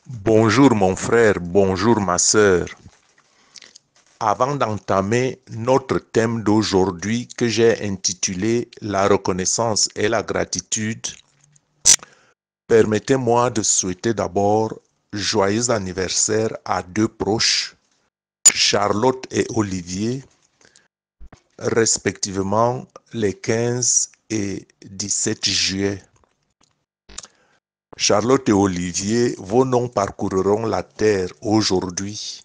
Bonjour mon frère, bonjour ma sœur. Avant d'entamer notre thème d'aujourd'hui que j'ai intitulé La reconnaissance et la gratitude, permettez-moi de souhaiter d'abord joyeux anniversaire à deux proches, Charlotte et Olivier, respectivement les 15 et 17 juillet. Charlotte et Olivier, vos noms parcourront la terre aujourd'hui.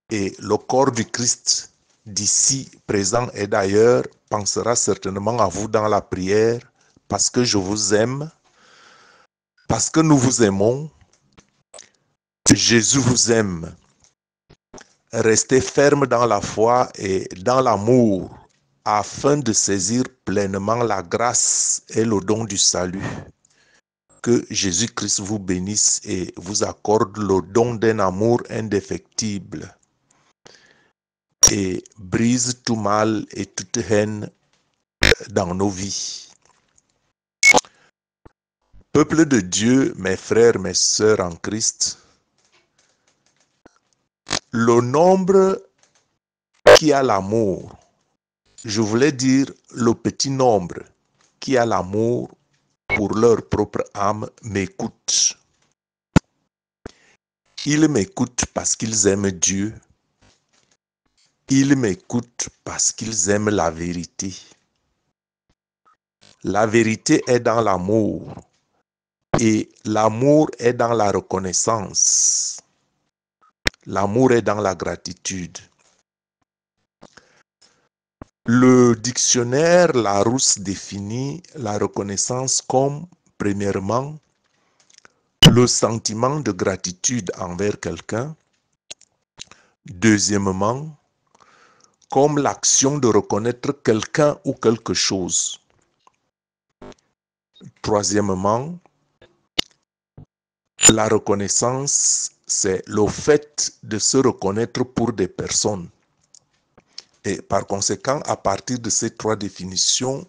Et le corps du Christ d'ici présent et d'ailleurs pensera certainement à vous dans la prière parce que je vous aime, parce que nous vous aimons. Jésus vous aime. Restez ferme dans la foi et dans l'amour afin de saisir pleinement la grâce et le don du salut. Que Jésus-Christ vous bénisse et vous accorde le don d'un amour indéfectible et brise tout mal et toute haine dans nos vies. Peuple de Dieu, mes frères, mes sœurs en Christ, le nombre qui a l'amour, je voulais dire le petit nombre qui a l'amour pour leur propre âme, m'écoute. Ils m'écoutent parce qu'ils aiment Dieu. Ils m'écoutent parce qu'ils aiment la vérité. La vérité est dans l'amour et l'amour est dans la reconnaissance. L'amour est dans la gratitude. Le dictionnaire Larousse définit la reconnaissance comme, premièrement, le sentiment de gratitude envers quelqu'un. Deuxièmement, comme l'action de reconnaître quelqu'un ou quelque chose. Troisièmement, la reconnaissance, c'est le fait de se reconnaître pour des personnes. Et par conséquent, à partir de ces trois définitions,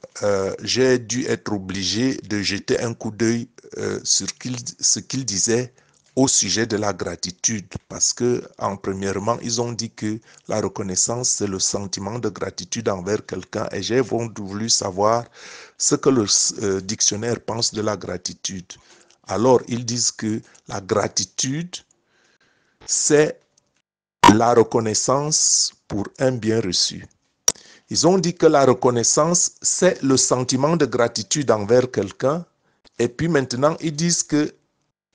j'ai dû être obligé de jeter un coup d'œil sur ce qu'il disait au sujet de la gratitude. Parce que, premièrement, ils ont dit que la reconnaissance, c'est le sentiment de gratitude envers quelqu'un. Et j'ai voulu savoir ce que le dictionnaire pense de la gratitude. Alors, ils disent que la gratitude, c'est la reconnaissance pour un bien reçu. Ils ont dit que la reconnaissance, c'est le sentiment de gratitude envers quelqu'un. Et puis maintenant, ils disent que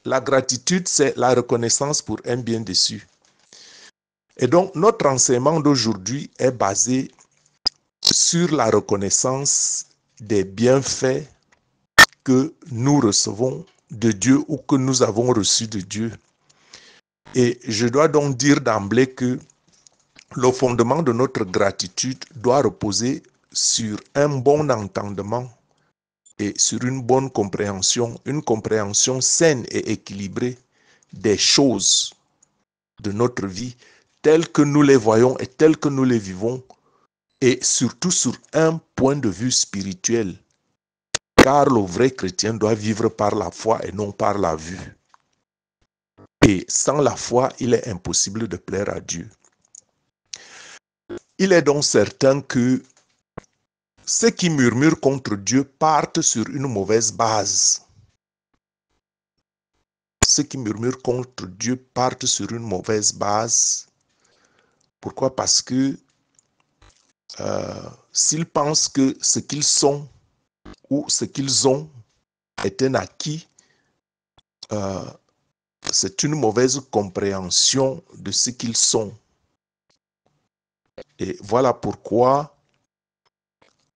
la gratitude, c'est la reconnaissance pour un bien déçu. Et donc, notre enseignement d'aujourd'hui est basé sur la reconnaissance des bienfaits que nous recevons de Dieu ou que nous avons reçus de Dieu. Et je dois donc dire d'emblée que le fondement de notre gratitude doit reposer sur un bon entendement et sur une bonne compréhension, une compréhension saine et équilibrée des choses de notre vie telles que nous les voyons et telles que nous les vivons, et surtout sur un point de vue spirituel, car le vrai chrétien doit vivre par la foi et non par la vue. Et sans la foi, il est impossible de plaire à Dieu. Il est donc certain que ceux qui murmurent contre Dieu partent sur une mauvaise base. Ceux qui murmurent contre Dieu partent sur une mauvaise base. Pourquoi? Parce que s'ils pensent que ce qu'ils sont ou ce qu'ils ont est un acquis, c'est une mauvaise compréhension de ce qu'ils sont. Et voilà pourquoi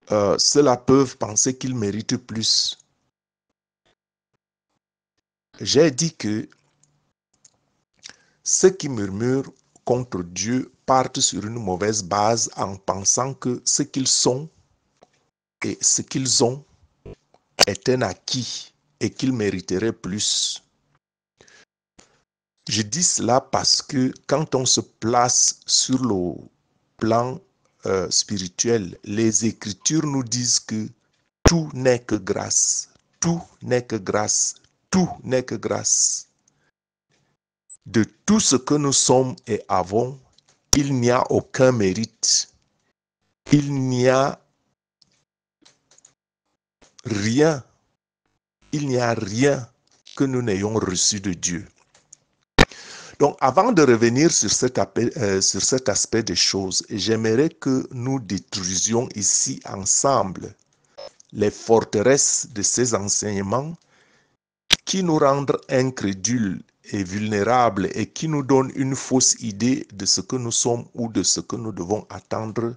ceux-là peuvent penser qu'ils méritent plus. J'ai dit que ceux qui murmurent contre Dieu partent sur une mauvaise base en pensant que ce qu'ils sont et ce qu'ils ont est un acquis et qu'ils mériteraient plus. Je dis cela parce que quand on se place sur le plan spirituel, les Écritures nous disent que tout n'est que grâce, tout n'est que grâce, tout n'est que grâce. de tout ce que nous sommes et avons, il n'y a aucun mérite. Il n'y a rien. Il n'y a rien que nous n'ayons reçu de Dieu. Donc, avant de revenir sur cet aspect des choses, j'aimerais que nous détruisions ici ensemble les forteresses de ces enseignements qui nous rendent incrédules et vulnérables et qui nous donnent une fausse idée de ce que nous sommes ou de ce que nous devons attendre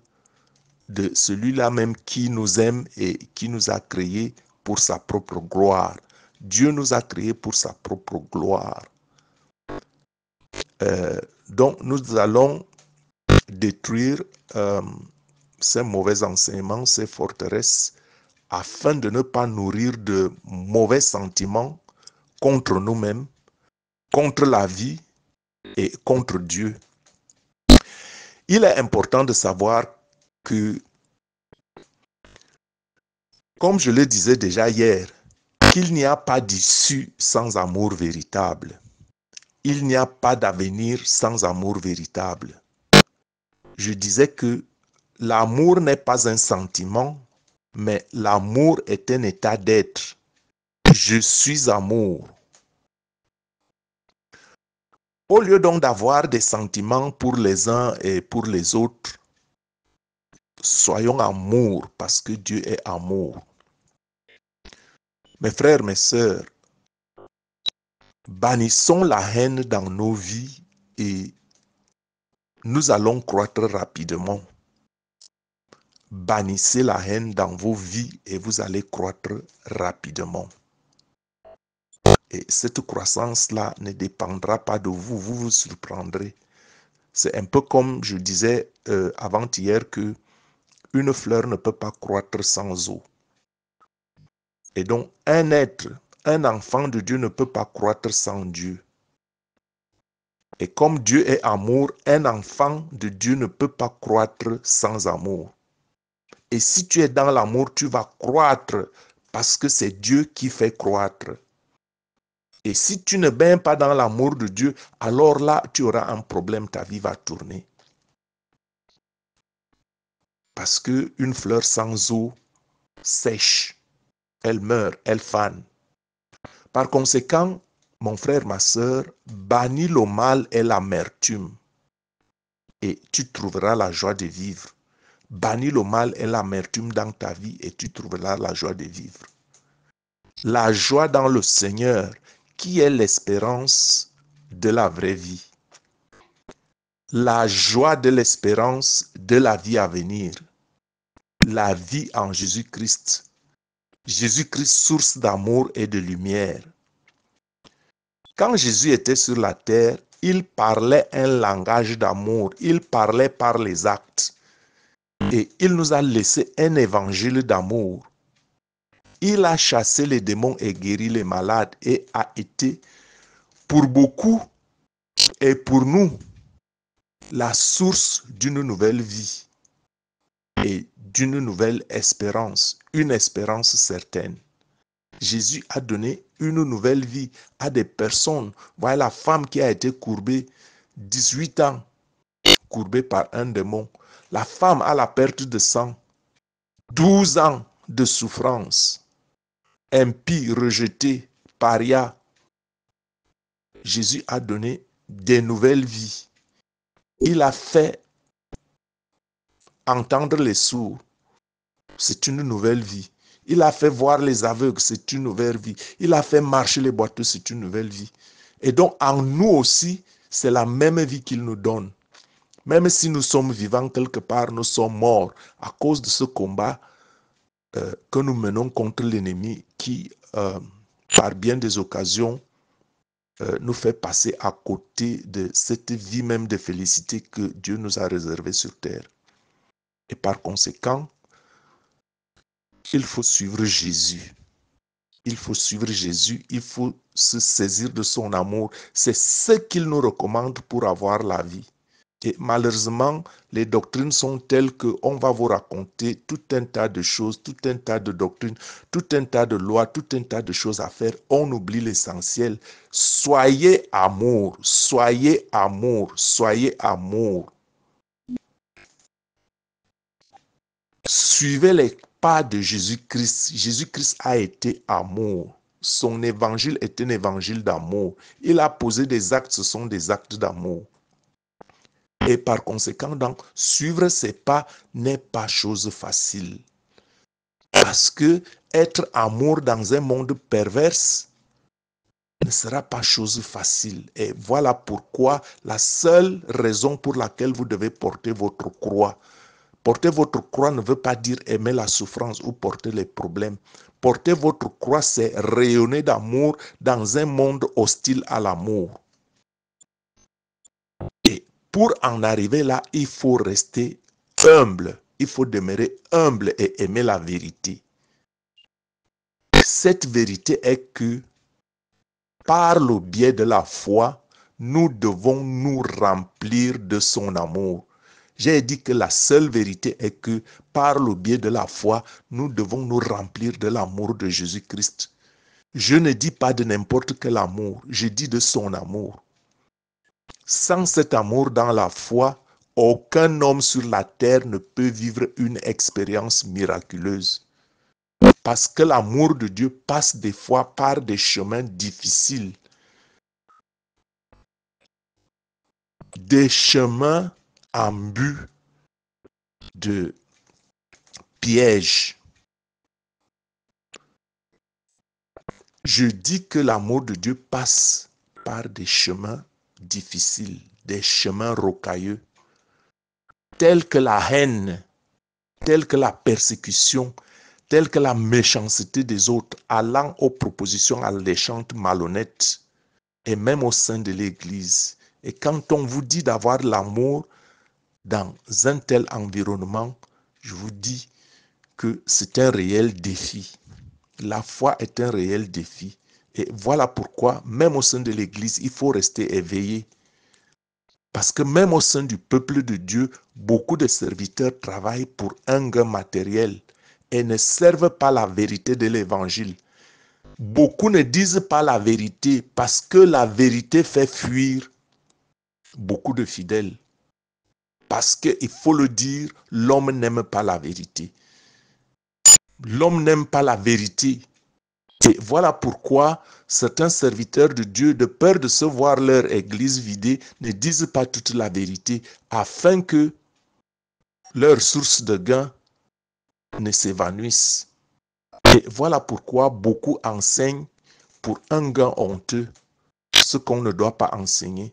de celui-là même qui nous aime et qui nous a créés pour sa propre gloire. Dieu nous a créés pour sa propre gloire. Donc nous allons détruire ces mauvais enseignements, ces forteresses, afin de ne pas nourrir de mauvais sentiments contre nous-mêmes, contre la vie et contre Dieu. Il est important de savoir que, comme je le disais déjà hier, qu'il n'y a pas d'issue sans amour véritable. Il n'y a pas d'avenir sans amour véritable. Je disais que l'amour n'est pas un sentiment, mais l'amour est un état d'être. Je suis amour. Au lieu donc d'avoir des sentiments pour les uns et pour les autres, soyons amour parce que Dieu est amour. Mes frères, mes sœurs, bannissons la haine dans nos vies et nous allons croître rapidement. Bannissez la haine dans vos vies et vous allez croître rapidement. Et cette croissance-là ne dépendra pas de vous, vous vous surprendrez. C'est un peu comme je disais avant-hier que une fleur ne peut pas croître sans eau. Et donc un être, un enfant de Dieu ne peut pas croître sans Dieu. Et comme Dieu est amour, un enfant de Dieu ne peut pas croître sans amour. Et si tu es dans l'amour, tu vas croître parce que c'est Dieu qui fait croître. Et si tu ne baignes pas dans l'amour de Dieu, alors là, tu auras un problème, ta vie va tourner. Parce qu'une fleur sans eau sèche, elle meurt, elle fane. Par conséquent, mon frère, ma sœur, bannis le mal et l'amertume et tu trouveras la joie de vivre. Bannis le mal et l'amertume dans ta vie et tu trouveras la joie de vivre. La joie dans le Seigneur, qui est l'espérance de la vraie vie. La joie de l'espérance de la vie à venir. La vie en Jésus-Christ. Jésus-Christ, source d'amour et de lumière. Quand Jésus était sur la terre, il parlait un langage d'amour. Il parlait par les actes. Et il nous a laissé un évangile d'amour. Il a chassé les démons et guéri les malades et a été pour beaucoup et pour nous la source d'une nouvelle vie et d'une nouvelle espérance, une espérance certaine. Jésus a donné une nouvelle vie à des personnes. Voilà la femme qui a été courbée 18 ans, courbée par un démon. La femme à la perte de sang, 12 ans de souffrance. Impie, rejeté, paria. Jésus a donné des nouvelles vies. Il a fait entendre les sourds. C'est une nouvelle vie. Il a fait voir les aveugles. C'est une nouvelle vie. Il a fait marcher les boiteux. C'est une nouvelle vie. Et donc, en nous aussi, c'est la même vie qu'il nous donne. Même si nous sommes vivants quelque part, nous sommes morts à cause de ce combat que nous menons contre l'ennemi qui, par bien des occasions, nous fait passer à côté de cette vie même de félicité que Dieu nous a réservée sur terre. Et par conséquent, il faut suivre Jésus. Il faut suivre Jésus, il faut se saisir de son amour. C'est ce qu'il nous recommande pour avoir la vie. Et malheureusement, les doctrines sont telles qu'on va vous raconter tout un tas de choses, tout un tas de doctrines, tout un tas de lois, tout un tas de choses à faire. On oublie l'essentiel. Soyez amour, soyez amour, soyez amour. Suivez les pas de Jésus-Christ. Jésus-Christ a été amour. Son évangile est un évangile d'amour. Il a posé des actes, ce sont des actes d'amour. Et par conséquent, donc, suivre ses pas n'est pas chose facile. Parce que être amour dans un monde perverse ne sera pas chose facile. Et voilà pourquoi la seule raison pour laquelle vous devez porter votre croix. Porter votre croix ne veut pas dire aimer la souffrance ou porter les problèmes. Porter votre croix, c'est rayonner d'amour dans un monde hostile à l'amour. Et pour en arriver là, il faut rester humble. Il faut demeurer humble et aimer la vérité. Cette vérité est que par le biais de la foi, nous devons nous remplir de son amour. J'ai dit que la seule vérité est que par le biais de la foi, nous devons nous remplir de l'amour de Jésus-Christ. Je ne dis pas de n'importe quel amour, je dis de son amour. Sans cet amour dans la foi, aucun homme sur la terre ne peut vivre une expérience miraculeuse. Parce que l'amour de Dieu passe des fois par des chemins difficiles. Des chemins embus de pièges. Je dis que l'amour de Dieu passe par des chemins difficiles, des chemins rocailleux, tels que la haine, tels que la persécution, tels que la méchanceté des autres, allant aux propositions alléchantes, malhonnêtes, et même au sein de l'Église. Et quand on vous dit d'avoir l'amour dans un tel environnement, je vous dis que c'est un réel défi. La foi est un réel défi. Et voilà pourquoi, même au sein de l'Église, il faut rester éveillé. Parce que même au sein du peuple de Dieu, beaucoup de serviteurs travaillent pour un gain matériel et ne servent pas la vérité de l'Évangile. Beaucoup ne disent pas la vérité parce que la vérité fait fuir beaucoup de fidèles. Parce qu'il faut le dire, l'homme n'aime pas la vérité. L'homme n'aime pas la vérité. Et voilà pourquoi certains serviteurs de Dieu, de peur de se voir leur église vidée, ne disent pas toute la vérité, afin que leur source de gain ne s'évanouisse. Et voilà pourquoi beaucoup enseignent pour un gain honteux ce qu'on ne doit pas enseigner.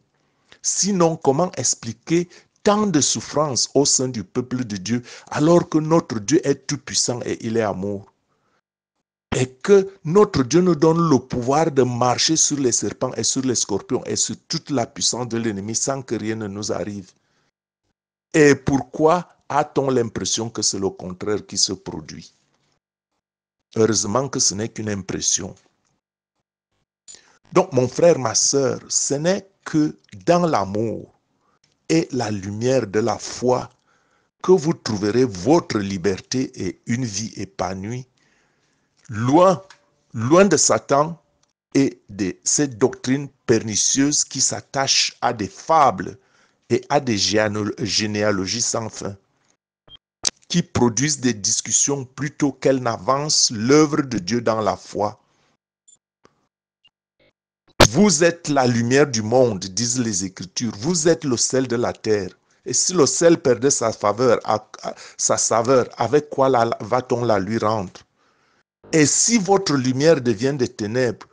Sinon, comment expliquer tant de souffrances au sein du peuple de Dieu alors que notre Dieu est tout puissant et il est amour? Et que notre Dieu nous donne le pouvoir de marcher sur les serpents et sur les scorpions et sur toute la puissance de l'ennemi sans que rien ne nous arrive. Et pourquoi a-t-on l'impression que c'est le contraire qui se produit? Heureusement que ce n'est qu'une impression. Donc mon frère, ma sœur, ce n'est que dans l'amour et la lumière de la foi que vous trouverez votre liberté et une vie épanouie, loin de Satan et de ces doctrines pernicieuses qui s'attachent à des fables et à des généalogies sans fin, qui produisent des discussions plutôt qu'elles n'avancent l'œuvre de Dieu dans la foi. Vous êtes la lumière du monde, disent les Écritures. Vous êtes le sel de la terre. Et si le sel perdait sa saveur, avec quoi va-t-on la lui rendre? Et si votre lumière devient des ténèbres,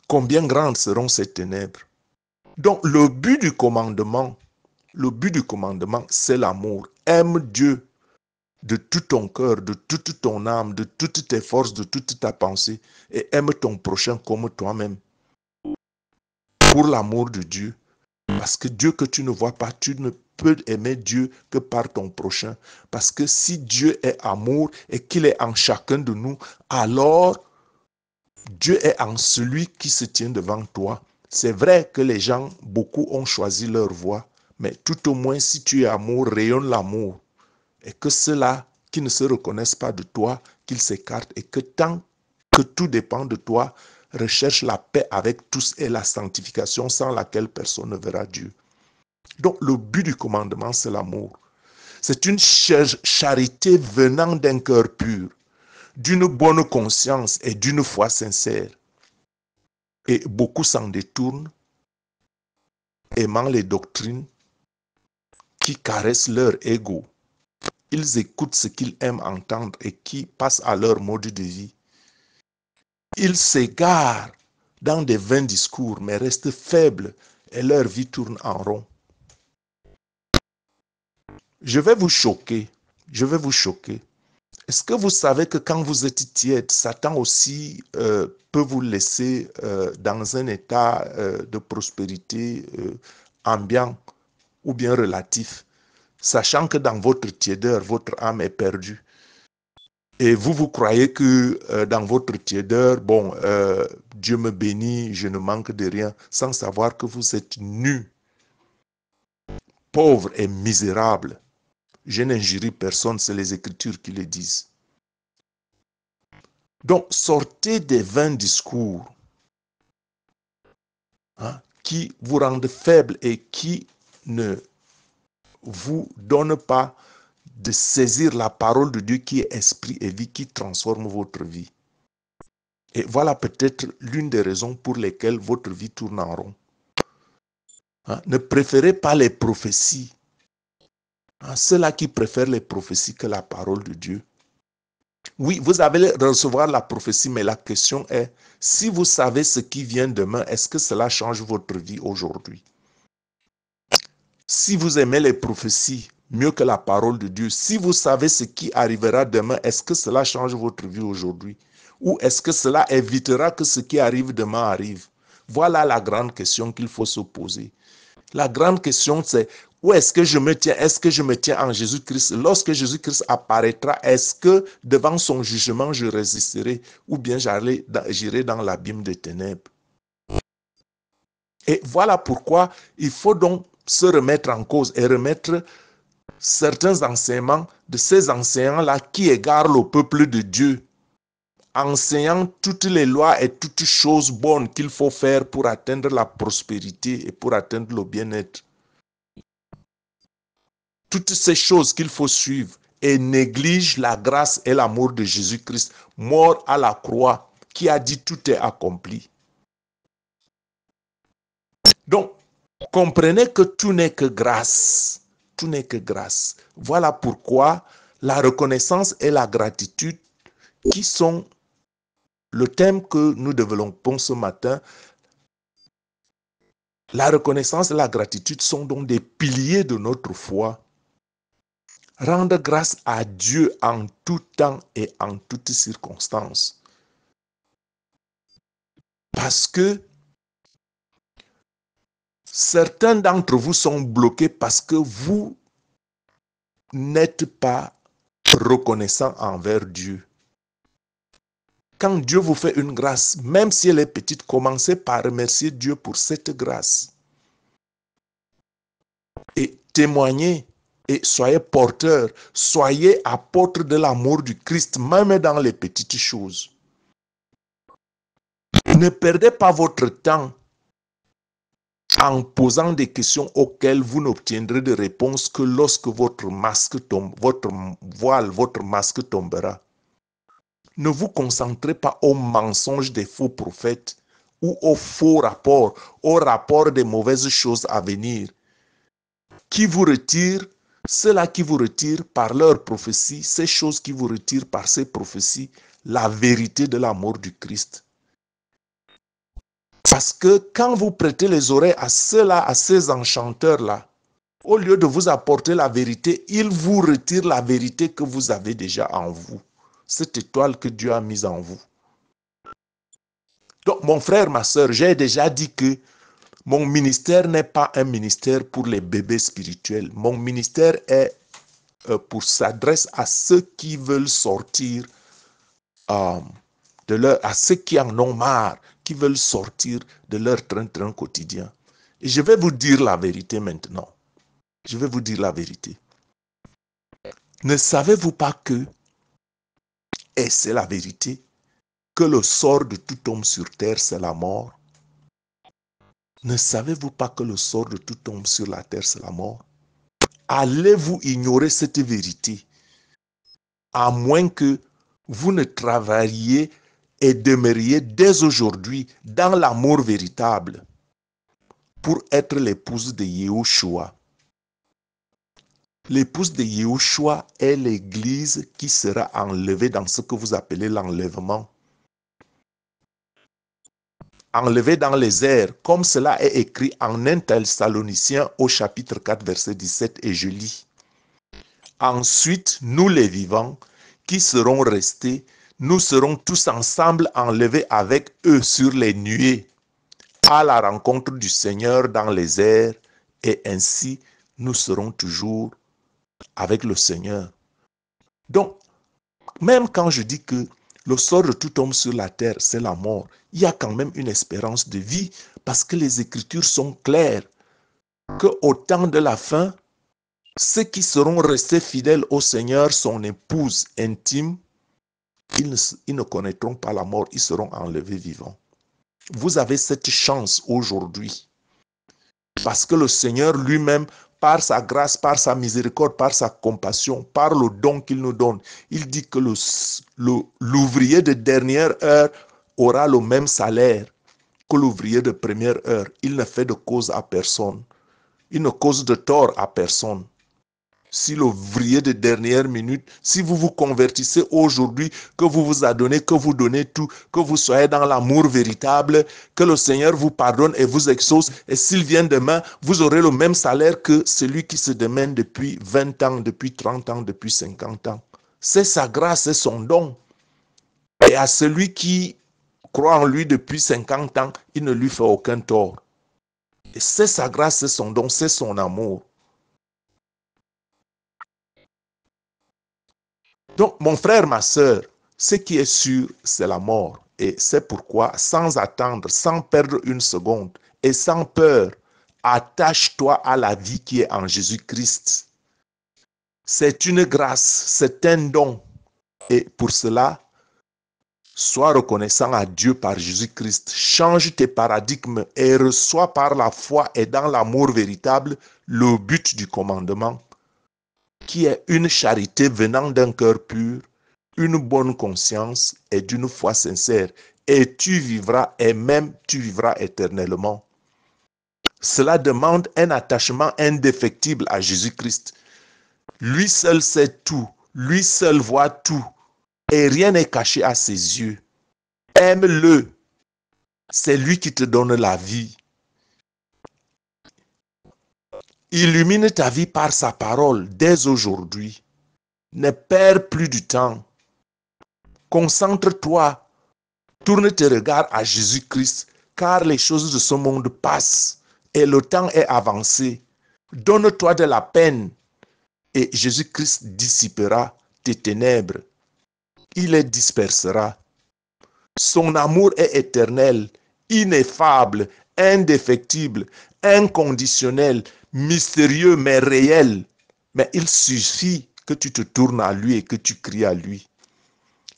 combien grandes seront ces ténèbres? Donc le but du commandement, c'est l'amour. Aime Dieu de tout ton cœur, de toute ton âme, de toutes tes forces, de toute ta pensée, et aime ton prochain comme toi-même. Pour l'amour de Dieu. Parce que Dieu que tu ne vois pas, tu ne peux aimer Dieu que par ton prochain. Parce que si Dieu est amour et qu'il est en chacun de nous, alors Dieu est en celui qui se tient devant toi C'est vrai que les gens, beaucoup ont choisi leur voie, mais tout au moins si tu es amour, rayonne l'amour. Et que ceux-là qui ne se reconnaissent pas de toi, qu'ils s'écartent et que tant que tout dépend de toi, recherche la paix avec tous et la sanctification sans laquelle personne ne verra Dieu. Donc le but du commandement, c'est l'amour. C'est une charité venant d'un cœur pur, d'une bonne conscience et d'une foi sincère. Et beaucoup s'en détournent, aimant les doctrines qui caressent leur ego. Ils écoutent ce qu'ils aiment entendre et qui passe à leur mode de vie. Ils s'égarent dans des vains discours, mais restent faibles et leur vie tourne en rond. Je vais vous choquer. Est-ce que vous savez que quand vous êtes tiède, Satan aussi peut vous laisser dans un état de prospérité ambiant ou bien relatif, sachant que dans votre tiédeur, votre âme est perdue. Et vous croyez que dans votre tiédeur, bon, Dieu me bénit, je ne manque de rien, sans savoir que vous êtes nu, pauvre et misérable. Je n'injurie personne, c'est les Écritures qui le disent. Donc, sortez des vains discours qui vous rendent faible et qui ne vous donnent pas de saisir la parole de Dieu qui est esprit et vie, qui transforme votre vie. Et voilà peut-être l'une des raisons pour lesquelles votre vie tourne en rond. Ne préférez pas les prophéties. Ceux-là qui préfèrent les prophéties que la parole de Dieu. Oui, vous allez recevoir la prophétie, mais la question est, si vous savez ce qui vient demain, est-ce que cela change votre vie aujourd'hui? Si vous aimez les prophéties mieux que la parole de Dieu, si vous savez ce qui arrivera demain, est-ce que cela change votre vie aujourd'hui? Ou est-ce que cela évitera que ce qui arrive demain arrive? Voilà la grande question qu'il faut se poser. La grande question, c'est où est-ce que je me tiens? Est-ce que je me tiens en Jésus-Christ? Lorsque Jésus-Christ apparaîtra, est-ce que devant son jugement, je résisterai ou bien j'irai dans l'abîme des ténèbres? Et voilà pourquoi il faut donc se remettre en cause et remettre certains enseignements de ces enseignants-là qui égarent le peuple de Dieu, enseignant toutes les lois et toutes choses bonnes qu'il faut faire pour atteindre la prospérité et pour atteindre le bien-être. Toutes ces choses qu'il faut suivre et néglige la grâce et l'amour de Jésus-Christ, mort à la croix, qui a dit tout est accompli. Donc, comprenez que tout n'est que grâce. Tout n'est que grâce. Voilà pourquoi la reconnaissance et la gratitude, qui sont le thème que nous développons ce matin, la reconnaissance et la gratitude sont donc des piliers de notre foi. Rendre grâce à Dieu en tout temps et en toutes circonstances. Parce que certains d'entre vous sont bloqués parce que vous n'êtes pas reconnaissant envers Dieu. Quand Dieu vous fait une grâce, même si elle est petite, commencez par remercier Dieu pour cette grâce. Et témoignez et soyez porteurs, soyez apôtres de l'amour du Christ, même dans les petites choses. Ne perdez pas votre temps en posant des questions auxquelles vous n'obtiendrez de réponse que lorsque votre masque tombe, votre voile, votre masque tombera. Ne vous concentrez pas aux mensonges des faux prophètes ou aux faux rapports, aux rapports des mauvaises choses à venir, qui vous retirent, ceux-là qui vous retirent par leurs prophéties, ces choses qui vous retirent par ces prophéties, la vérité de l'amour du Christ. Parce que quand vous prêtez les oreilles à ceux-là, à ces enchanteurs-là, au lieu de vous apporter la vérité, ils vous retirent la vérité que vous avez déjà en vous. Cette étoile que Dieu a mise en vous. Donc, mon frère, ma soeur, j'ai déjà dit que mon ministère n'est pas un ministère pour les bébés spirituels. Mon ministère est s'adresse à ceux qui veulent sortir à ceux qui en ont marre, qui veulent sortir de leur train-train quotidien. Et je vais vous dire la vérité maintenant. Je vais vous dire la vérité. Ne savez-vous pas que, et c'est la vérité, que le sort de tout homme sur terre, c'est la mort? Ne savez-vous pas que le sort de tout homme sur la terre, c'est la mort? Allez-vous ignorer cette vérité, à moins que vous ne travailliez et demeuriez dès aujourd'hui dans l'amour véritable pour être l'épouse de Yahushua. L'épouse de Yahushua est l'église qui sera enlevée dans ce que vous appelez l'enlèvement. Enlevée dans les airs, comme cela est écrit en 1 Thessaloniciens au chapitre 4, verset 17, et je lis. Ensuite, nous les vivants, qui serons restés, nous serons tous ensemble enlevés avec eux sur les nuées, à la rencontre du Seigneur dans les airs, et ainsi nous serons toujours avec le Seigneur. Donc, même quand je dis que le sort de tout homme sur la terre, c'est la mort, il y a quand même une espérance de vie, parce que les Écritures sont claires, qu'au temps de la fin, ceux qui seront restés fidèles au Seigneur, son épouse intime, ils ne connaîtront pas la mort, ils seront enlevés vivants. Vous avez cette chance aujourd'hui, parce que le Seigneur lui-même, par sa grâce, par sa miséricorde, par sa compassion, par le don qu'il nous donne, il dit que l'ouvrier de dernière heure aura le même salaire que l'ouvrier de première heure. Il ne fait de cause à personne. Il ne cause de tort à personne. Si l'ouvrier de dernière minute, si vous vous convertissez aujourd'hui, que vous vous adonnez, que vous donnez tout, que vous soyez dans l'amour véritable, que le Seigneur vous pardonne et vous exauce, et s'il vient demain, vous aurez le même salaire que celui qui se démène depuis 20 ans, depuis 30 ans, depuis 50 ans. C'est sa grâce, c'est son don. Et à celui qui croit en lui depuis 50 ans, il ne lui fait aucun tort. Et c'est sa grâce, c'est son don, c'est son amour. Donc, mon frère, ma soeur, ce qui est sûr, c'est la mort. Et c'est pourquoi, sans attendre, sans perdre une seconde et sans peur, attache-toi à la vie qui est en Jésus-Christ. C'est une grâce, c'est un don. Et pour cela, sois reconnaissant à Dieu par Jésus-Christ. Change tes paradigmes et reçois par la foi et dans l'amour véritable le but du commandement, qui est une charité venant d'un cœur pur, une bonne conscience et d'une foi sincère. Et tu vivras, et même tu vivras éternellement. Cela demande un attachement indéfectible à Jésus-Christ. Lui seul sait tout, lui seul voit tout, et rien n'est caché à ses yeux. Aime-le, c'est lui qui te donne la vie. Illumine ta vie par sa parole dès aujourd'hui. Ne perds plus du temps. Concentre-toi, tourne tes regards à Jésus-Christ, car les choses de ce monde passent et le temps est avancé. Donne-toi de la peine et Jésus-Christ dissipera tes ténèbres. Il les dispersera. Son amour est éternel, ineffable, indéfectible, inconditionnel, mystérieux mais réel. Mais il suffit que tu te tournes à lui et que tu cries à lui.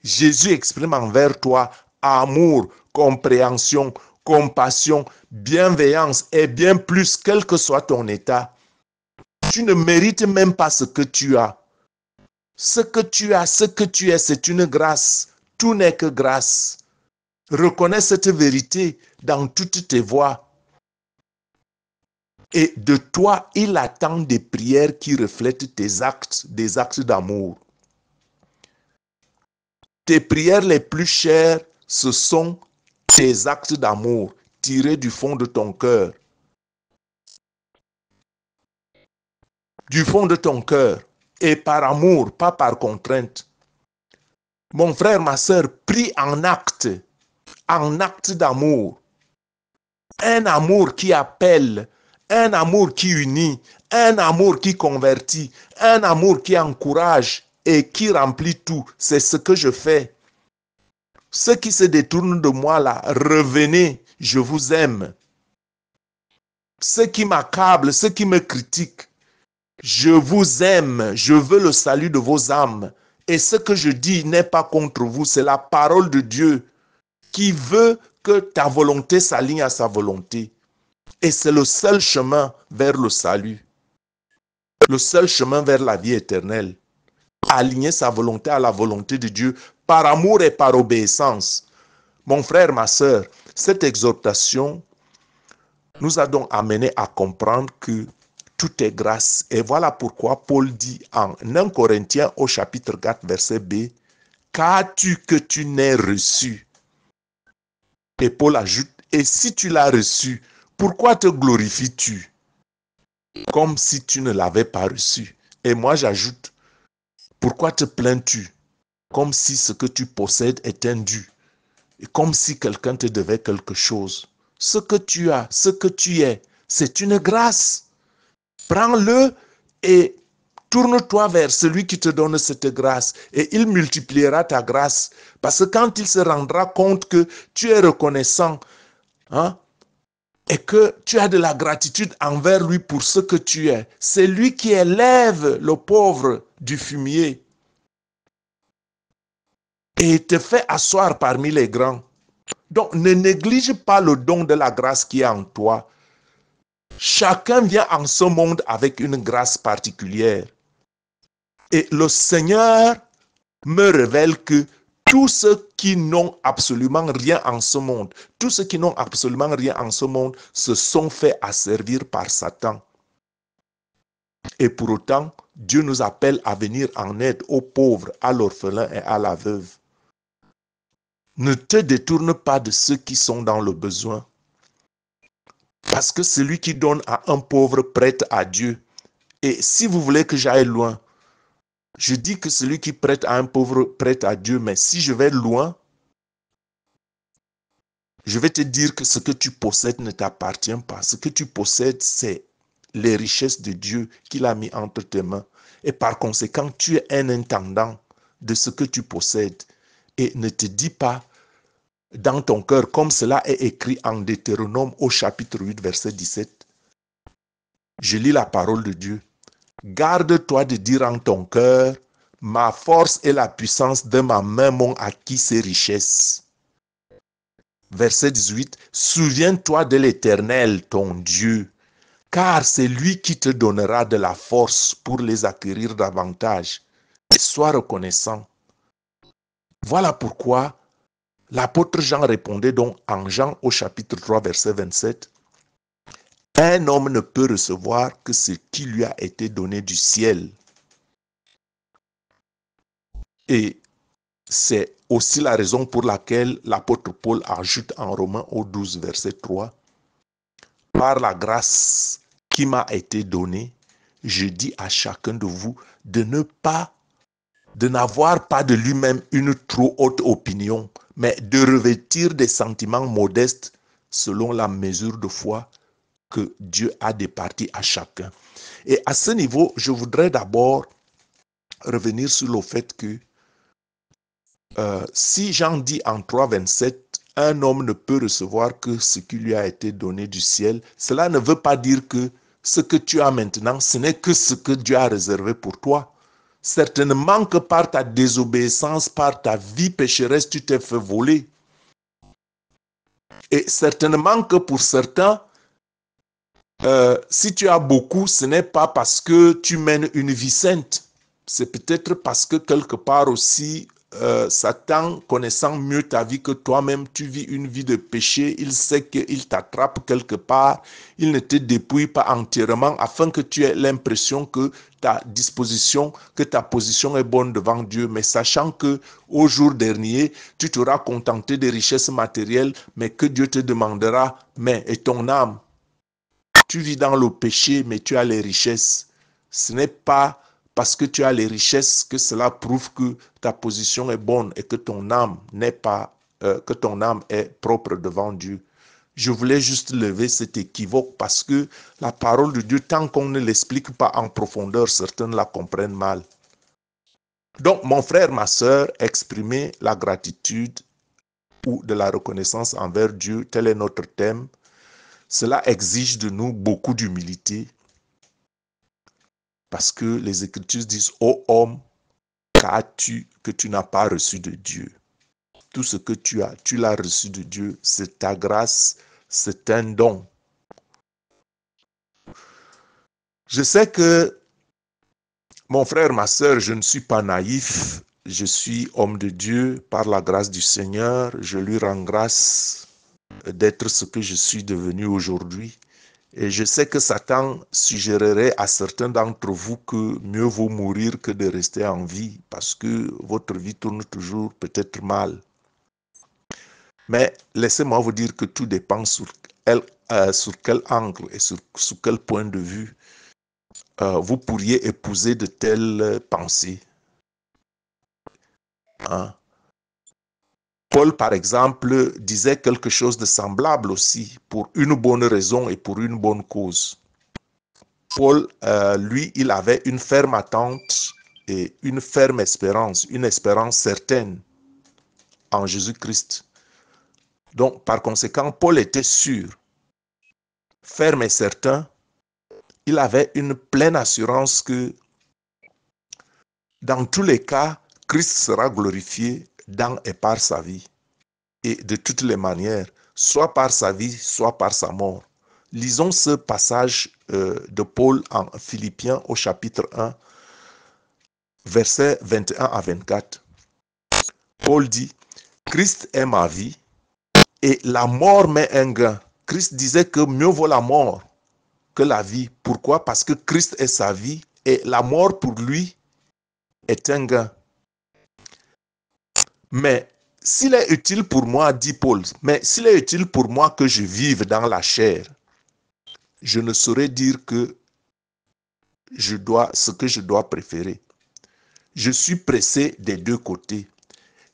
Jésus exprime envers toi amour, compréhension, compassion, bienveillance et bien plus, quel que soit ton état. Tu ne mérites même pas ce que tu as. Ce que tu as, ce que tu es, c'est une grâce. Tout n'est que grâce. Reconnais cette vérité dans toutes tes voies. Et de toi, il attend des prières qui reflètent tes actes, des actes d'amour. Tes prières les plus chères, ce sont tes actes d'amour tirés du fond de ton cœur. Du fond de ton cœur. Et par amour, pas par contrainte. Mon frère, ma soeur, prie en acte d'amour. Un amour qui appelle, un amour qui unit, un amour qui convertit, un amour qui encourage et qui remplit tout. C'est ce que je fais. Ceux qui se détournent de moi là, revenez, je vous aime. Ceux qui m'accablent, ceux qui me critiquent, je vous aime, je veux le salut de vos âmes. Et ce que je dis n'est pas contre vous, c'est la parole de Dieu qui veut que ta volonté s'aligne à sa volonté. Et c'est le seul chemin vers le salut. Le seul chemin vers la vie éternelle. Aligner sa volonté à la volonté de Dieu par amour et par obéissance. Mon frère, ma sœur, cette exhortation nous a donc amené à comprendre que tout est grâce. Et voilà pourquoi Paul dit en 1 Corinthiens au chapitre 4, verset B, « Qu'as-tu que tu n'aies reçu ?» Et Paul ajoute, « Et si tu l'as reçu, pourquoi te glorifies-tu comme si tu ne l'avais pas reçu ?» Et moi j'ajoute, « Pourquoi te plains-tu comme si ce que tu possèdes est indu et comme si quelqu'un te devait quelque chose. Ce que tu as, ce que tu es, c'est une grâce. Prends-le et tourne-toi vers celui qui te donne cette grâce et il multipliera ta grâce. Parce que quand il se rendra compte que tu es reconnaissant, hein, et que tu as de la gratitude envers lui pour ce que tu es, c'est lui qui élève le pauvre du fumier et te fait asseoir parmi les grands. Donc, ne néglige pas le don de la grâce qui est en toi. Chacun vient en ce monde avec une grâce particulière. Et le Seigneur me révèle que tous ceux qui n'ont absolument rien en ce monde, tous ceux qui n'ont absolument rien en ce monde se sont fait asservir par Satan. Et pour autant, Dieu nous appelle à venir en aide aux pauvres, à l'orphelin et à la veuve. Ne te détourne pas de ceux qui sont dans le besoin. Parce que celui qui donne à un pauvre prête à Dieu. Et si vous voulez que j'aille loin, je dis que celui qui prête à un pauvre prête à Dieu, mais si je vais loin, je vais te dire que ce que tu possèdes ne t'appartient pas. Ce que tu possèdes, c'est les richesses de Dieu qu'il a mis entre tes mains. Et par conséquent, tu es un intendant de ce que tu possèdes. Et ne te dis pas dans ton cœur, comme cela est écrit en Deutéronome au chapitre 8, verset 17. Je lis la parole de Dieu. Garde-toi de dire en ton cœur, ma force et la puissance de ma main m'ont acquis ces richesses. Verset 18, souviens-toi de l'Éternel, ton Dieu, car c'est lui qui te donnera de la force pour les acquérir davantage. Et sois reconnaissant. Voilà pourquoi l'apôtre Jean répondait donc en Jean au chapitre 3, verset 27, un homme ne peut recevoir que ce qui lui a été donné du ciel. Et c'est aussi la raison pour laquelle l'apôtre Paul ajoute en Romains au 12, verset 3, par la grâce qui m'a été donnée, je dis à chacun de vous de n'avoir pas de lui-même une trop haute opinion, mais de revêtir des sentiments modestes selon la mesure de foi que Dieu a départi à chacun. Et à ce niveau, je voudrais d'abord revenir sur le fait que si Jean dit en 3,27, un homme ne peut recevoir que ce qui lui a été donné du ciel, cela ne veut pas dire que ce que tu as maintenant, ce n'est que ce que Dieu a réservé pour toi. Certainement que par ta désobéissance, par ta vie pécheresse, tu t'es fait voler. Et certainement que pour certains, si tu as beaucoup, ce n'est pas parce que tu mènes une vie sainte. C'est peut-être parce que quelque part aussi, Satan, connaissant mieux ta vie que toi-même, tu vis une vie de péché, il sait qu'il t'attrape quelque part, il ne te dépouille pas entièrement afin que tu aies l'impression que ta disposition, que ta position est bonne devant Dieu, mais sachant que au jour dernier, tu t'auras contenté des richesses matérielles, mais que Dieu te demandera, mais et ton âme? Tu vis dans le péché, mais tu as les richesses. Ce n'est pas parce que tu as les richesses que cela prouve que ta position est bonne et que ton âme n'est pas, que ton âme est propre devant Dieu. Je voulais juste lever cet équivoque parce que la parole de Dieu, tant qu'on ne l'explique pas en profondeur, certains la comprennent mal. Donc, mon frère, ma sœur, exprimez la gratitude ou de la reconnaissance envers Dieu, tel est notre thème, cela exige de nous beaucoup d'humilité parce que les Écritures disent « Ô homme, qu'as-tu que tu n'as pas reçu de Dieu ?» Tout ce que tu as, tu l'as reçu de Dieu. C'est ta grâce, c'est un don. Je sais que, mon frère, ma sœur, je ne suis pas naïf. Je suis homme de Dieu par la grâce du Seigneur. Je lui rends grâce d'être ce que je suis devenu aujourd'hui. Et je sais que Satan suggérerait à certains d'entre vous que mieux vaut mourir que de rester en vie parce que votre vie tourne toujours peut-être mal. Mais laissez-moi vous dire que tout dépend sur quel angle et sur quel point de vue vous pourriez épouser de telles pensées. Hein? Paul, par exemple, disait quelque chose de semblable aussi, pour une bonne raison et pour une bonne cause. Paul, lui, il avait une ferme attente et une ferme espérance, une espérance certaine en Jésus-Christ. Donc, par conséquent, Paul était sûr, ferme et certain, il avait une pleine assurance que dans tous les cas, Christ sera glorifié dans et par sa vie. Et de toutes les manières, soit par sa vie, soit par sa mort. Lisons ce passage de Paul en Philippiens au chapitre 1, versets 21 à 24. Paul dit, « Christ est ma vie et la mort m'est un gain. » Christ disait que mieux vaut la mort que la vie. Pourquoi? Parce que Christ est sa vie et la mort pour lui est un gain. Mais s'il est utile pour moi, dit Paul, mais s'il est utile pour moi que je vive dans la chair, je ne saurais dire que ce que je dois préférer. Je suis pressé des deux côtés.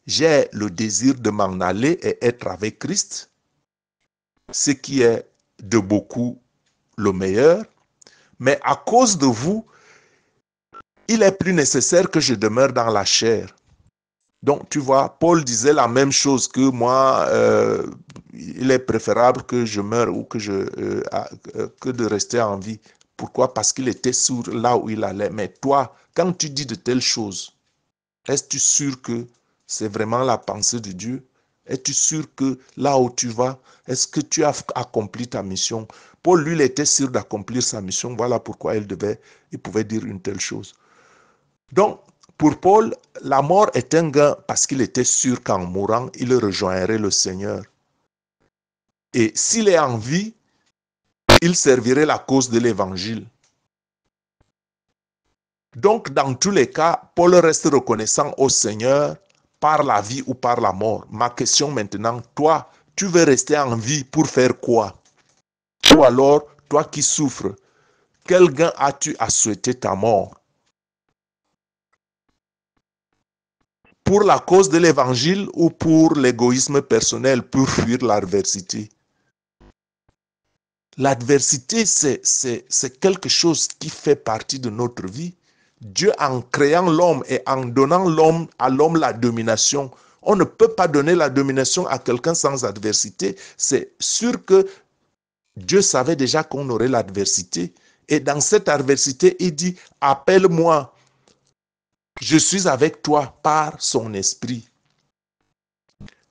J'ai le désir de m'en aller et être avec Christ, ce qui est de beaucoup le meilleur, mais à cause de vous, il est plus nécessaire que je demeure dans la chair. Donc, tu vois, Paul disait la même chose que moi, il est préférable que je meure ou que de rester en vie. Pourquoi? Parce qu'il était sûr là où il allait. Mais toi, quand tu dis de telles choses, es-tu sûr que c'est vraiment la pensée de Dieu? Es-tu sûr que là où tu vas, est-ce que tu as accompli ta mission? Paul, lui, il était sûr d'accomplir sa mission. Voilà pourquoi il pouvait dire une telle chose. Donc, pour Paul, la mort est un gain parce qu'il était sûr qu'en mourant, il rejoindrait le Seigneur. Et s'il est en vie, il servirait la cause de l'évangile. Donc, dans tous les cas, Paul reste reconnaissant au Seigneur par la vie ou par la mort. Ma question maintenant, toi, tu veux rester en vie pour faire quoi? Ou alors, toi qui souffres, quel gain as-tu à souhaiter ta mort? Pour la cause de l'évangile ou pour l'égoïsme personnel, pour fuir l'adversité? L'adversité, c'est quelque chose qui fait partie de notre vie. Dieu, en créant l'homme et en donnant à l'homme la domination, on ne peut pas donner la domination à quelqu'un sans adversité. C'est sûr que Dieu savait déjà qu'on aurait l'adversité. Et dans cette adversité, il dit, appelle-moi. Je suis avec toi par son esprit.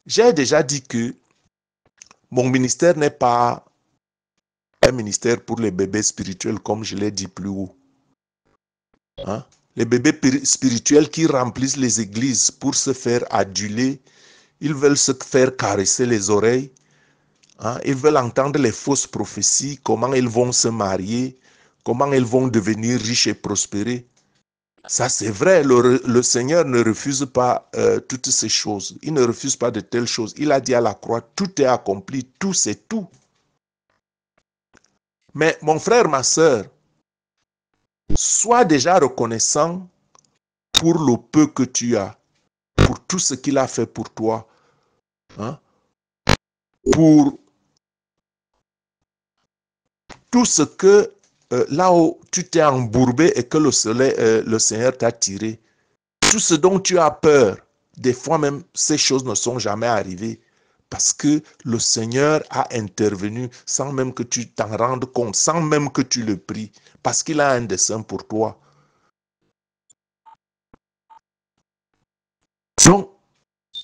J'ai déjà dit que mon ministère n'est pas un ministère pour les bébés spirituels, comme je l'ai dit plus haut. Hein? Les bébés spirituels qui remplissent les églises pour se faire aduler, ils veulent se faire caresser les oreilles, hein? Ils veulent entendre les fausses prophéties, comment ils vont se marier, comment ils vont devenir riches et prospérer. Ça, c'est vrai, le Seigneur ne refuse pas toutes ces choses. Il ne refuse pas de telles choses. Il a dit à la croix, tout est accompli, tout c'est tout. Mais mon frère, ma sœur, sois déjà reconnaissant pour le peu que tu as, pour tout ce qu'il a fait pour toi, hein? Pour tout ce que là où tu t'es embourbé et que le Seigneur t'a tiré, tout ce dont tu as peur, des fois même ces choses ne sont jamais arrivées. Parce que le Seigneur a intervenu sans même que tu t'en rendes compte, sans même que tu le pries, parce qu'il a un dessein pour toi. Donc,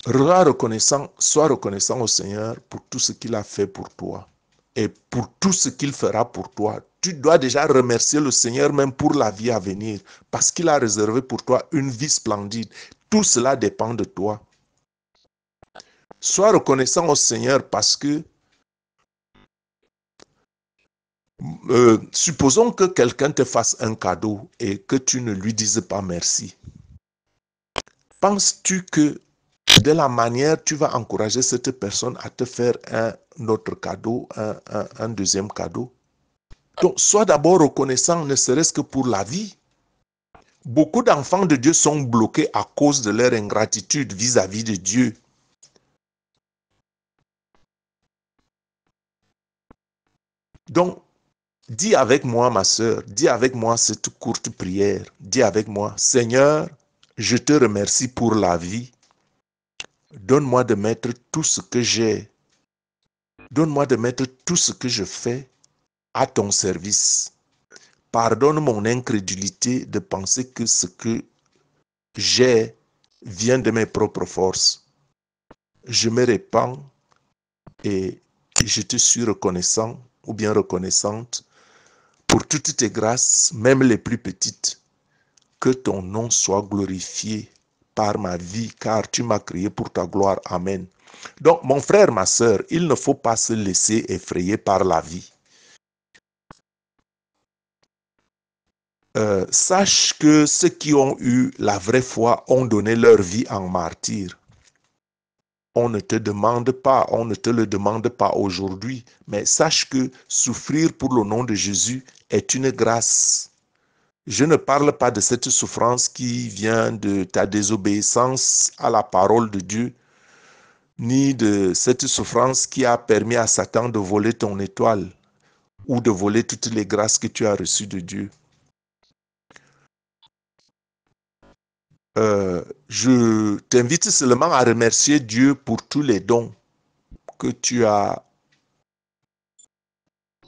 sois reconnaissant au Seigneur pour tout ce qu'il a fait pour toi et pour tout ce qu'il fera pour toi. Tu dois déjà remercier le Seigneur même pour la vie à venir, parce qu'il a réservé pour toi une vie splendide. Tout cela dépend de toi. Sois reconnaissant au Seigneur parce que supposons que quelqu'un te fasse un cadeau et que tu ne lui dises pas merci. Penses-tu que de la manière tu vas encourager cette personne à te faire un autre cadeau, un deuxième cadeau? Donc, sois d'abord reconnaissant, ne serait-ce que pour la vie. Beaucoup d'enfants de Dieu sont bloqués à cause de leur ingratitude vis-à-vis de Dieu. Donc, dis avec moi, ma sœur, dis avec moi cette courte prière. Dis avec moi, Seigneur, je te remercie pour la vie. Donne-moi de mettre tout ce que j'ai. Donne-moi de mettre tout ce que je fais à ton service. Pardonne mon incrédulité de penser que ce que j'ai vient de mes propres forces. Je me répands et je te suis reconnaissant ou bien reconnaissante pour toutes tes grâces, même les plus petites. Que ton nom soit glorifié par ma vie, car tu m'as créé pour ta gloire. Amen. Donc, mon frère, ma sœur, il ne faut pas se laisser effrayer par la vie. Sache que ceux qui ont eu la vraie foi ont donné leur vie en martyr. On ne te demande pas, on ne te le demande pas aujourd'hui, mais sache que souffrir pour le nom de Jésus est une grâce. Je ne parle pas de cette souffrance qui vient de ta désobéissance à la parole de Dieu, ni de cette souffrance qui a permis à Satan de voler ton étoile ou de voler toutes les grâces que tu as reçues de Dieu. Je t'invite seulement à remercier Dieu pour tous les dons que tu as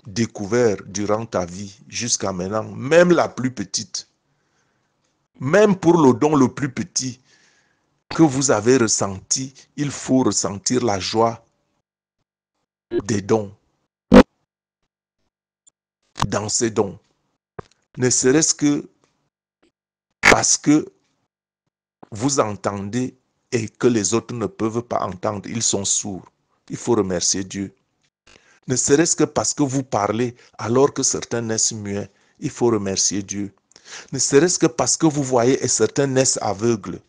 découverts durant ta vie jusqu'à maintenant, même la plus petite. Même pour le don le plus petit que vous avez ressenti, il faut ressentir la joie des dons, dans ces dons. Ne serait-ce que parce que vous entendez et que les autres ne peuvent pas entendre, ils sont sourds. Il faut remercier Dieu. Ne serait-ce que parce que vous parlez alors que certains naissent muets, il faut remercier Dieu. Ne serait-ce que parce que vous voyez et certains naissent aveugles.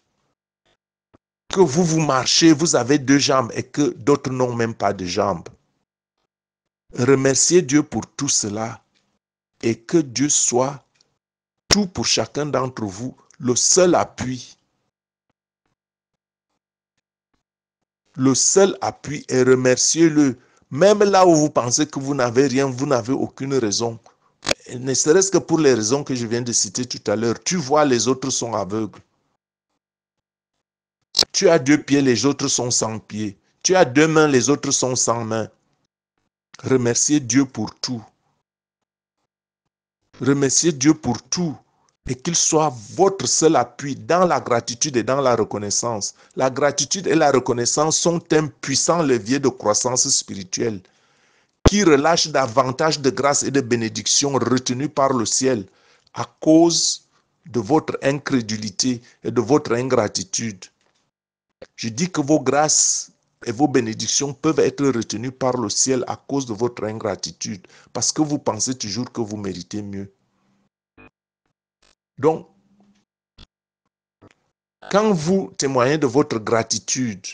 Que vous marchez, vous avez 2 jambes et que d'autres n'ont même pas de jambes. Remerciez Dieu pour tout cela et que Dieu soit tout pour chacun d'entre vous, le seul appui. Le seul appui, et remerciez-le. Même là où vous pensez que vous n'avez rien, vous n'avez aucune raison. Ne serait-ce que pour les raisons que je viens de citer tout à l'heure. Tu vois, les autres sont aveugles. Tu as 2 pieds, les autres sont sans pieds. Tu as 2 mains, les autres sont sans mains. Remerciez Dieu pour tout. Remerciez Dieu pour tout. Et qu'il soit votre seul appui dans la gratitude et dans la reconnaissance. La gratitude et la reconnaissance sont un puissant levier de croissance spirituelle qui relâche davantage de grâce et de bénédictions retenues par le ciel à cause de votre incrédulité et de votre ingratitude. Je dis que vos grâces et vos bénédictions peuvent être retenues par le ciel à cause de votre ingratitude, parce que vous pensez toujours que vous méritez mieux. Donc, quand vous témoignez de votre gratitude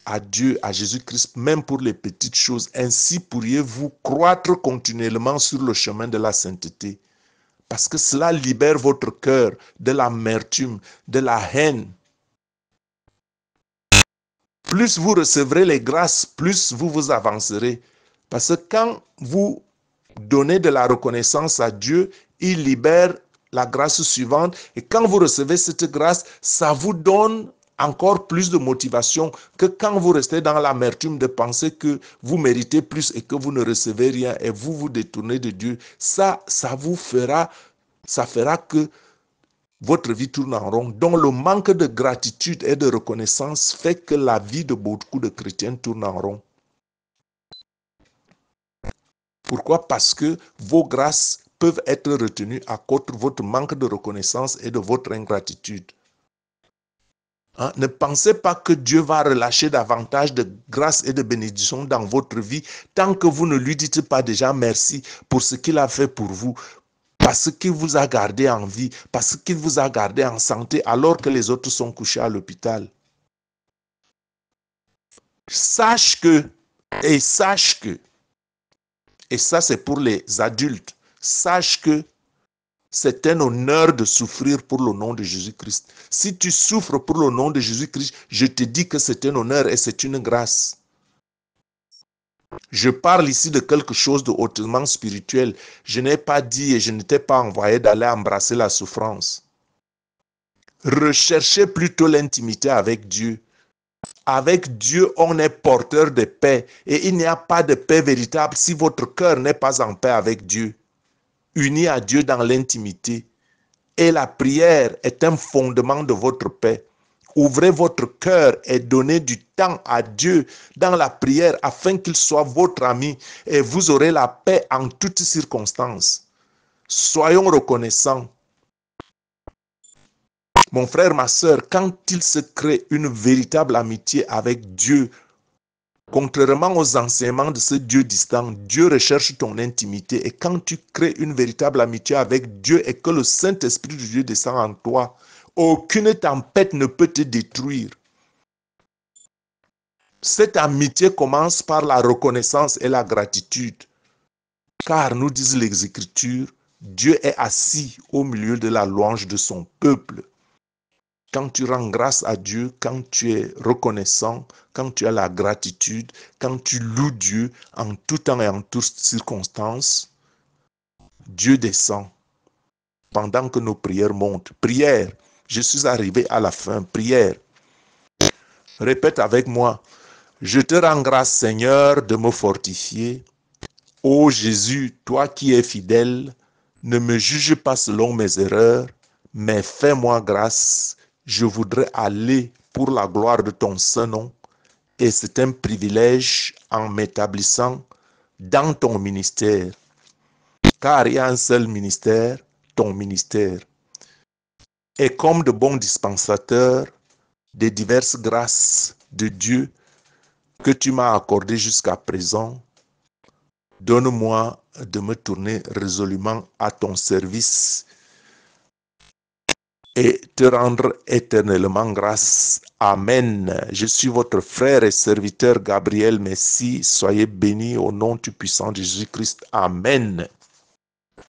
à Dieu, à Jésus-Christ, même pour les petites choses, ainsi pourriez-vous croître continuellement sur le chemin de la sainteté. Parce que cela libère votre cœur de l'amertume, de la haine. Plus vous recevrez les grâces, plus vous vous avancerez. Parce que quand vous donnez de la reconnaissance à Dieu, il libère la grâce suivante. Et quand vous recevez cette grâce, ça vous donne encore plus de motivation que quand vous restez dans l'amertume de penser que vous méritez plus et que vous ne recevez rien et vous vous détournez de Dieu. Ça fera que votre vie tourne en rond. Donc le manque de gratitude et de reconnaissance fait que la vie de beaucoup de chrétiens tourne en rond. Pourquoi? Parce que vos grâces peuvent être retenues à cause de votre manque de reconnaissance et de votre ingratitude. Hein? Ne pensez pas que Dieu va relâcher davantage de grâce et de bénédiction dans votre vie tant que vous ne lui dites pas déjà merci pour ce qu'il a fait pour vous, parce qu'il vous a gardé en vie, parce qu'il vous a gardé en santé alors que les autres sont couchés à l'hôpital. Sache que, et ça c'est pour les adultes, sache que c'est un honneur de souffrir pour le nom de Jésus-Christ. Si tu souffres pour le nom de Jésus-Christ, je te dis que c'est un honneur et c'est une grâce. Je parle ici de quelque chose de hautement spirituel. Je n'ai pas dit et je n'étais pas envoyé d'aller embrasser la souffrance. Recherchez plutôt l'intimité avec Dieu. Avec Dieu, on est porteur de paix et il n'y a pas de paix véritable si votre cœur n'est pas en paix avec Dieu. Uni à Dieu dans l'intimité. Et la prière est un fondement de votre paix. Ouvrez votre cœur et donnez du temps à Dieu dans la prière afin qu'il soit votre ami et vous aurez la paix en toutes circonstances. Soyons reconnaissants. Mon frère, ma soeur, quand il se crée une véritable amitié avec Dieu, contrairement aux enseignements de ce Dieu distant, Dieu recherche ton intimité. Et quand tu crées une véritable amitié avec Dieu et que le Saint-Esprit de Dieu descend en toi, aucune tempête ne peut te détruire. Cette amitié commence par la reconnaissance et la gratitude. Car, nous disent les Écritures, Dieu est assis au milieu de la louange de son peuple. Quand tu rends grâce à Dieu, quand tu es reconnaissant, quand tu as la gratitude, quand tu loues Dieu en tout temps et en toutes circonstances, Dieu descend pendant que nos prières montent. Prière, je suis arrivé à la fin. Prière. Répète avec moi. Je te rends grâce, Seigneur, de me fortifier. Ô Jésus, toi qui es fidèle, ne me juge pas selon mes erreurs, mais fais-moi grâce. Je voudrais aller pour la gloire de ton Saint-Nom et c'est un privilège en m'établissant dans ton ministère. Car il y a un seul ministère, ton ministère. Et comme de bons dispensateurs des diverses grâces de Dieu que tu m'as accordées jusqu'à présent, donne-moi de me tourner résolument à ton service et te rendre éternellement grâce. Amen. Je suis votre frère et serviteur Gabriel Messi. Soyez bénis au nom du puissant de Jésus-Christ. Amen.